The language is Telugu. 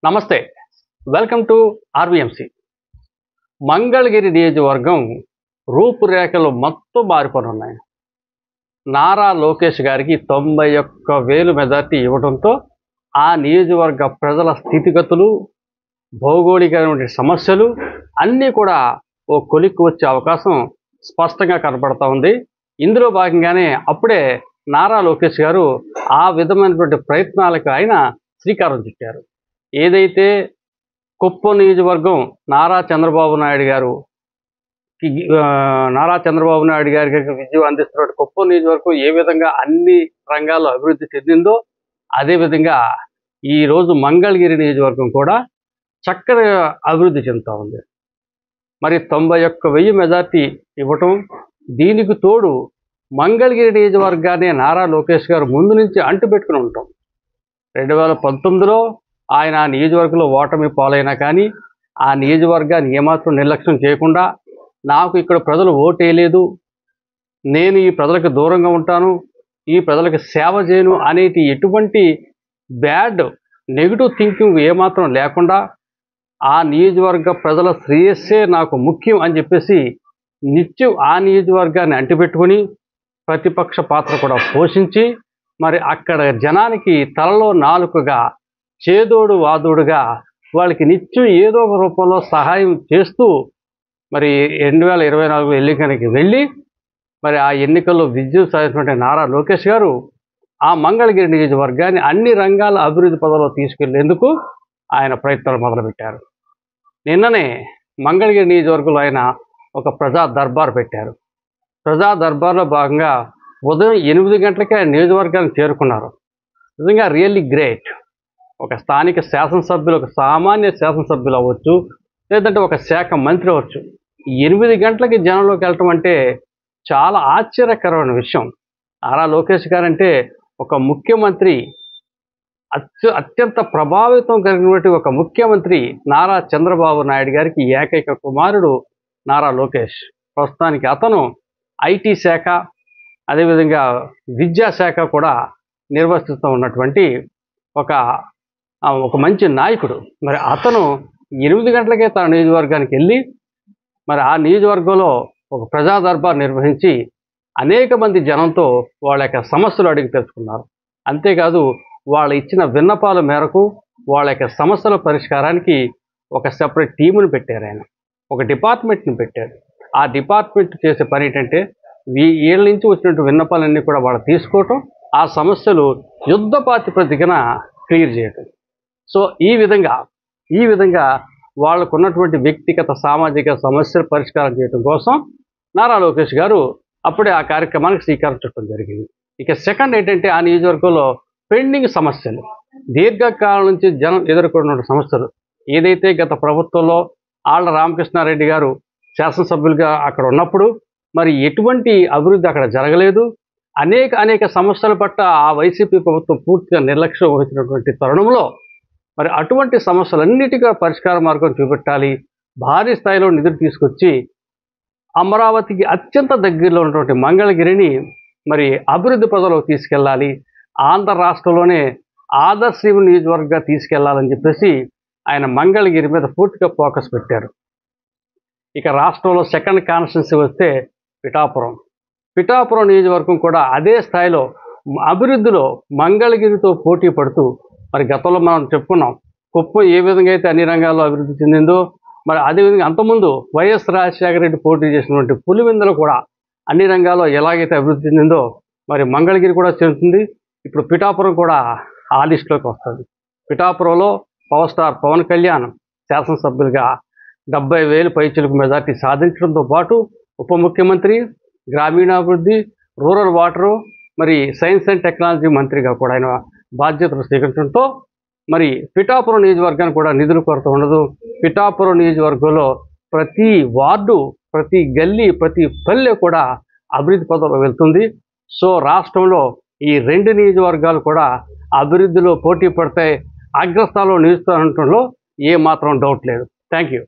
నమస్తే. Welcome to ఆర్వీఎంసీ. మంగళగిరి నియోజకవర్గం రూపురేఖలు మొత్తం మారిపోనున్నాయి. నారా లోకేష్ గారికి 91,000 మెజార్టీ ఇవ్వడంతో ఆ నియోజకవర్గ ప్రజల స్థితిగతులు, భౌగోళికమైన సమస్యలు అన్నీ కూడా ఓ కొలిక్కి వచ్చే అవకాశం స్పష్టంగా కనపడతా ఉంది. ఇందులో భాగంగానే అప్పుడే నారా లోకేష్ గారు ఆ విధమైనటువంటి ప్రయత్నాలకు ఆయన శ్రీకారం చుట్టారు. ఏదైతే కుప్పం నియోజకవర్గం నారా చంద్రబాబు నాయుడు గారికి విజయం అందిస్తున్న కుప్పం నియోజకవర్గం ఏ విధంగా అన్ని రంగాల్లో అభివృద్ధి చెందిందో అదేవిధంగా ఈరోజు మంగళగిరి నియోజకవర్గం కూడా చక్కగా అభివృద్ధి చెందుతూ ఉంది. మరి 91,000 మెజార్టీ ఇవ్వటం, దీనికి తోడు మంగళగిరి నియోజకవర్గాన్ని నారా లోకేష్ గారు ముందు నుంచి అంటుపెట్టుకుని ఉంటాం. 2019లో ఆయన ఆ నియోజకవర్గంలో ఓటమి పాలైనా కానీ ఆ నియోజకవర్గాన్ని ఏమాత్రం నిర్లక్ష్యం చేయకుండా నాకు ఇక్కడ ప్రజలు ఓటేయలేదు, నేను ఈ ప్రజలకు దూరంగా ఉంటాను, ఈ ప్రజలకు సేవ చేయను అనేటి ఎటువంటి నెగిటివ్ థింకింగ్ ఏమాత్రం లేకుండా ఆ నియోజకవర్గ ప్రజల శ్రేయస్సే నాకు ముఖ్యం అని చెప్పేసి నిత్యం ఆ నియోజకవర్గాన్ని అంటిపెట్టుకుని ప్రతిపక్ష పాత్ర కూడా పోషించి మరి అక్కడ జనానికి తలలో నాలుకగా చేదోడు వాదోడుగా వాళ్ళకి నిత్యం ఏదో ఒక రూపంలో సహాయం చేస్తూ మరి 2024 ఎన్నికలకి వెళ్ళి మరి ఆ ఎన్నికల్లో విజయం సాధించినటువంటి నారా లోకేష్ గారు ఆ మంగళగిరి నియోజకవర్గాన్ని అన్ని రంగాల అభివృద్ధి పదంలో తీసుకెళ్లేందుకు ఆయన ప్రయత్నాలు మొదలుపెట్టారు. నిన్ననే మంగళగిరి నియోజకవర్గంలో ఆయన ఒక ప్రజా దర్బార్ పెట్టారు. ప్రజా దర్బార్లో భాగంగా ఉదయం 8 గంటలకే ఆయన నియోజకవర్గానికి చేరుకున్నారు. నిజంగా రియల్లీ గ్రేట్. ఒక స్థానిక శాసనసభ్యులు, ఒక సామాన్య శాసనసభ్యులు అవ్వచ్చు, లేదంటే ఒక శాఖ మంత్రి అవ్వచ్చు, 8 గంటలకి జనంలోకి వెళ్ళటం అంటే చాలా ఆశ్చర్యకరమైన విషయం. నారా లోకేష్ గారంటే ఒక ముఖ్యమంత్రి, అత్యంత ప్రభావితం కలిగినటువంటి ఒక ముఖ్యమంత్రి నారా చంద్రబాబు నాయుడు గారికి ఏకైక కుమారుడు నారా లోకేష్. ప్రస్తుతానికి అతను ఐటీ శాఖ అదేవిధంగా విద్యాశాఖ కూడా నిర్వహిస్తూ ఉన్నటువంటి ఒక మంచి నాయకుడు. మరి అతను 8 గంటలకే తన నియోజకవర్గానికి వెళ్ళి మరి ఆ నియోజకవర్గంలో ఒక ప్రజా దర్బార్ నిర్వహించి అనేక మంది జనంతో వాళ్ళ యొక్క సమస్యలు అడిగి తెలుసుకున్నారు. అంతేకాదు వాళ్ళు ఇచ్చిన విన్నపాల మేరకు వాళ్ళ యొక్క సమస్యల పరిష్కారానికి ఒక సెపరేట్ టీమును పెట్టారు. ఆయన ఒక డిపార్ట్మెంట్ని పెట్టారు. ఆ డిపార్ట్మెంట్ చేసే పని ఏంటంటే వీళ్ళ నుంచి వచ్చినటువంటి విన్నపాలన్నీ కూడా వాళ్ళు తీసుకోవటం, ఆ సమస్యలు యుద్ధ ప్రాతిపదికన క్లియర్ చేయటం. సో ఈ విధంగా వాళ్ళకు ఉన్నటువంటి వ్యక్తిగత సామాజిక సమస్యలు పరిష్కారం చేయడం కోసం నారా లోకేష్ గారు అప్పుడే ఆ కార్యక్రమానికి శ్రీకారం చుట్టడం జరిగింది. ఇక సెకండ్ ఏంటంటే ఆ నియోజకవర్గంలో పెండింగ్ సమస్యలు, దీర్ఘకాలం నుంచి జనం ఎదుర్కొన్న సమస్యలు, ఏదైతే గత ప్రభుత్వంలో ఆళ్ల రామకృష్ణారెడ్డి గారు శాసనసభ్యులుగా అక్కడ ఉన్నప్పుడు మరి ఎటువంటి అభివృద్ధి అక్కడ జరగలేదు, అనేక సమస్యల పట్ల ఆ వైసీపీ ప్రభుత్వం పూర్తిగా నిర్లక్ష్యం వహించినటువంటి తరుణంలో మరి అటువంటి సమస్యలన్నిటిగా పరిష్కార మార్గం చూపెట్టాలి, భారీ స్థాయిలో నిధులు తీసుకొచ్చి అమరావతికి అత్యంత దగ్గరలో ఉన్నటువంటి మంగళగిరిని మరి అభివృద్ధి పదంలోకి తీసుకెళ్ళాలి, ఆంధ్ర రాష్ట్రంలోనే ఆదర్శ నియోజకవర్గంగా తీసుకెళ్లాలని చెప్పేసి ఆయన మంగళగిరి మీద పూర్తిగా ఫోకస్ పెట్టారు. ఇక రాష్ట్రంలో సెకండ్ కాన్స్టిట్యున్సీ వస్తే పిఠాపురం నియోజకవర్గం కూడా అదే స్థాయిలో అభివృద్ధిలో మంగళగిరితో పోటీ పడుతూ మరి గతంలో మనం చెప్పుకున్నాం కుప్పం ఏ విధంగా అయితే అన్ని రంగాల్లో అభివృద్ధి చెందిందో మరి అదేవిధంగా అంతకుముందు వైఎస్ రాజశేఖర రెడ్డి పోటీ చేసినటువంటి పులివెందులు కూడా అన్ని రంగాల్లో ఎలాగైతే అభివృద్ధి చెందిందో మరి మంగళగిరి కూడా చెందుతుంది. ఇప్పుడు పిఠాపురం కూడా ఆ లిస్టులోకి వస్తుంది. పిఠాపురంలో పవర్ స్టార్ పవన్ కళ్యాణ్ శాసనసభ్యులుగా 70,000 పైచిలకు మెజార్టీ సాధించడంతో పాటు ఉప ముఖ్యమంత్రి, గ్రామీణాభివృద్ధి, రూరల్ వాటరు, మరి సైన్స్ అండ్ టెక్నాలజీ మంత్రిగా కూడా ఆయన బాధ్యతలు స్వీకరించడంతో మరి పిఠాపురం నియోజకవర్గానికి కూడా నిధుల కొరత ఉండదు. పిఠాపురం నియోజకవర్గంలో ప్రతి వార్డు, ప్రతి గల్లీ, ప్రతి పల్లె కూడా అభివృద్ధి పదంలో వెళ్తుంది. సో రాష్ట్రంలో ఈ 2 నియోజకవర్గాలు కూడా అభివృద్ధిలో పోటీ పడతాయి, అగ్రస్థానంలో నిలుస్తానంటంలో ఏమాత్రం డౌట్ లేదు. Thank you.